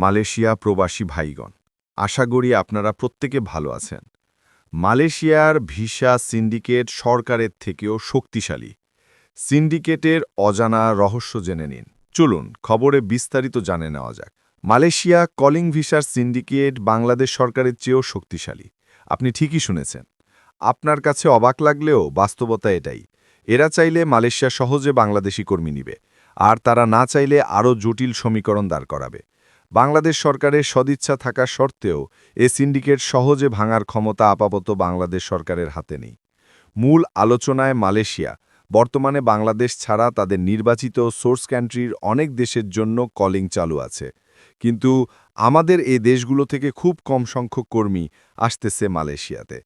Malaysia প্রবাসী ভাইগণ, আশা করি আপনারা প্রত্যেকে ভালো আছেন। মালয়েশিয়ার ভিসা সিন্ডিকেট সরকারের থেকেও শক্তিশালী। সিন্ডিকেটের অজানা রহস্য জেনে নিন। চলুন খবরে বিস্তারিত জানে নেওয়া যাক। মালয়েশিয়া কলিং ভিসার সিন্ডিকেট বাংলাদেশ সরকারের চেয়েও শক্তিশালী। আপনি ঠিকই শুনেছেন। আপনার কাছে অবাক লাগলেও বাস্তবতা এটাই। এরা চাইলে মালয়েশিয়া সহজে বাংলাদেশি কর্মী নিবে, আর তারা না চাইলে আরও জটিল সমীকরণ দাঁড় করাবে। বাংলাদেশ সরকারের সদিচ্ছা থাকা সত্ত্বেও এ সিন্ডিকেট সহজে ভাঙার ক্ষমতা আপাতত বাংলাদেশ সরকারের হাতে নেই। মূল আলোচনায় মালয়েশিয়া বর্তমানে বাংলাদেশ ছাড়া তাদের নির্বাচিত সোর্স কান্ট্রির অনেক দেশের জন্য কলিং চালু আছে, কিন্তু আমাদের এই দেশগুলো থেকে খুব কম সংখ্যক কর্মী আসতেছে মালয়েশিয়াতে।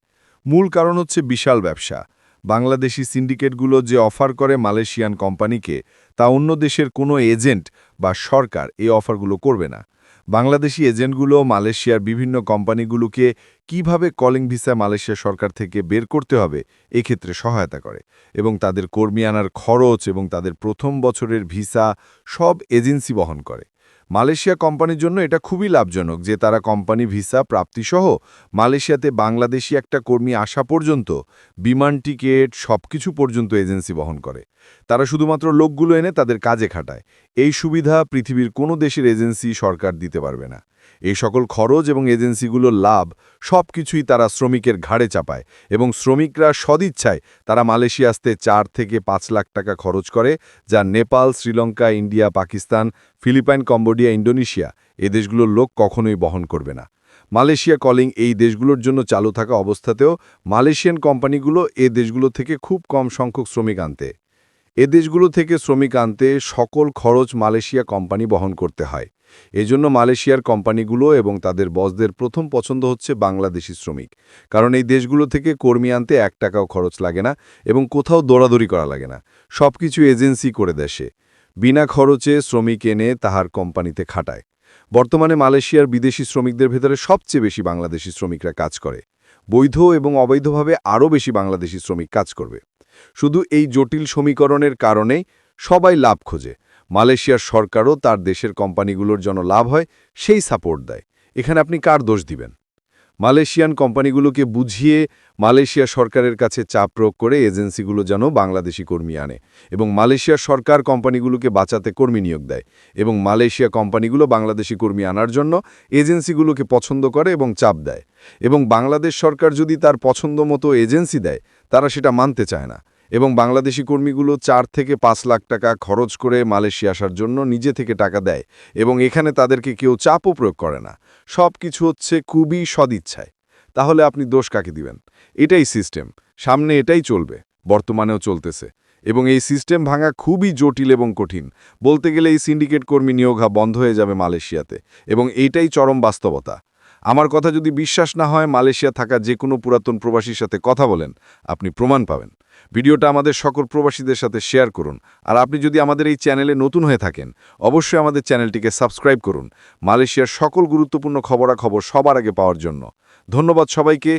মূল কারণ হচ্ছে বিশাল ব্যবসা। বাংলাদেশি সিন্ডিকেটগুলো যে অফার করে মালয়েশিয়ান কোম্পানিকে, তা অন্য দেশের কোনো এজেন্ট বা সরকার এই অফারগুলো করবে না। বাংলাদেশি এজেন্টগুলো মালয়েশিয়ার বিভিন্ন কোম্পানিগুলোকে কিভাবে কলিং ভিসা মালয়েশিয়া সরকার থেকে বের করতে হবে এক্ষেত্রে সহায়তা করে, এবং তাদের কর্মী আনার খরচ এবং তাদের প্রথম বছরের ভিসা সব এজেন্সি বহন করে। মালয়েশিয়া কোম্পানির জন্য এটা খুবই লাভজনক যে তারা কোম্পানি ভিসা প্রাপ্তিসহ মালয়েশিয়াতে বাংলাদেশি একটা কর্মী আসা পর্যন্ত বিমান টিকিট সবকিছু পর্যন্ত এজেন্সি বহন করে। তারা শুধুমাত্র লোকগুলো এনে তাদের কাজে খাটায়। এই সুবিধা পৃথিবীর কোনো দেশের এজেন্সি সরকার দিতে পারবে না। এই সকল খরচ এবং এজেন্সিগুলোর লাভ সবকিছুই তারা শ্রমিকের ঘাড়ে চাপায়, এবং শ্রমিকরা সদিচ্ছায় তারা মালয়েশিয়া আসতে 4 থেকে 5 লাখ টাকা খরচ করে, যা Nepal, Sri Lanka, India, Pakistan, Philippines, Cambodia, Indonesia এ দেশগুলোর লোক কখনোই বহন করবে না। মালয়েশিয়া কলিং এই দেশগুলোর জন্য চালু থাকা অবস্থাতেও মালয়েশিয়ান কোম্পানিগুলো এ দেশগুলো থেকে খুব কম সংখ্যক শ্রমিক আনতে। এ দেশগুলো থেকে শ্রমিক আনতে সকল খরচ মালয়েশিয়া কোম্পানি বহন করতে হয়। এজন্য মালয়েশিয়ার কোম্পানিগুলো এবং তাদের বসদের প্রথম পছন্দ হচ্ছে বাংলাদেশি শ্রমিক, কারণ এই দেশগুলো থেকে কর্মী আনতে 1 টাকাও খরচ লাগে না এবং কোথাও দৌড়াদৌড়ি করা লাগে না। সবকিছু এজেন্সি করে দেশে বিনা খরচে শ্রমিক এনে তাহার কোম্পানিতে খাটায়। বর্তমানে মালয়েশিয়ার বিদেশি শ্রমিকদের ভেতরে সবচেয়ে বেশি বাংলাদেশি শ্রমিকরা কাজ করে। বৈধ এবং অবৈধভাবে আরও বেশি বাংলাদেশি শ্রমিক কাজ করবে। শুধু এই জটিল সমীকরণের কারণেই সবাই লাভ খোঁজে। মালয়েশিয়ার সরকারও তার দেশের কোম্পানিগুলোর জন্য লাভ হয় সেই সাপোর্ট দেয়। এখানে আপনি কার দোষ দিবেন? মালয়েশিয়ান কোম্পানিগুলোকে বুঝিয়ে মালয়েশিয়া সরকারের কাছে চাপ প্রয়োগ করে এজেন্সিগুলো যেন বাংলাদেশি কর্মী আনে, এবং মালয়েশিয়ার সরকার কোম্পানিগুলোকে বাঁচাতে কর্মী নিয়োগ দেয়, এবং মালয়েশিয়া কোম্পানিগুলো বাংলাদেশি কর্মী আনার জন্য এজেন্সিগুলোকে পছন্দ করে এবং চাপ দেয়। এবং বাংলাদেশ সরকার যদি তার পছন্দ মতো এজেন্সি দেয়, তারা সেটা মানতে চায় না, এবং বাংলাদেশি কর্মীগুলো 4 থেকে 5 লাখ টাকা খরচ করে মালয়েশিয়া আসার জন্য নিজে থেকে টাকা দেয়, এবং এখানে তাদেরকে কেউ চাপও প্রয়োগ করে না। সব কিছু হচ্ছে খুবই সদিচ্ছায়। তাহলে আপনি দোষ কাকে দিবেন? এটাই সিস্টেম, সামনে এটাই চলবে, বর্তমানেও চলতেছে, এবং এই সিস্টেম ভাঙা খুবই জটিল এবং কঠিন। বলতে গেলে এই সিন্ডিকেট কর্মী নিয়োগ বন্ধ হয়ে যাবে মালয়েশিয়াতে, এবং এইটাই চরম বাস্তবতা। আমার কথা যদি বিশ্বাস না হয়, মালয়েশিয়া থাকা যে কোনো পুরাতন প্রবাসীর সাথে কথা বলেন, আপনি প্রমাণ পাবেন। ভিডিওটা আমাদের সকল প্রবাসীদের সাথে শেয়ার করুন, আর আপনি যদি আমাদের এই চ্যানেলে নতুন হয়ে থাকেন, অবশ্যই আমাদের চ্যানেলটিকে সাবস্ক্রাইব করুন মালয়েশিয়ার সকল গুরুত্বপূর্ণ খবরাখবর সবার আগে পাওয়ার জন্য। ধন্যবাদ সবাইকে।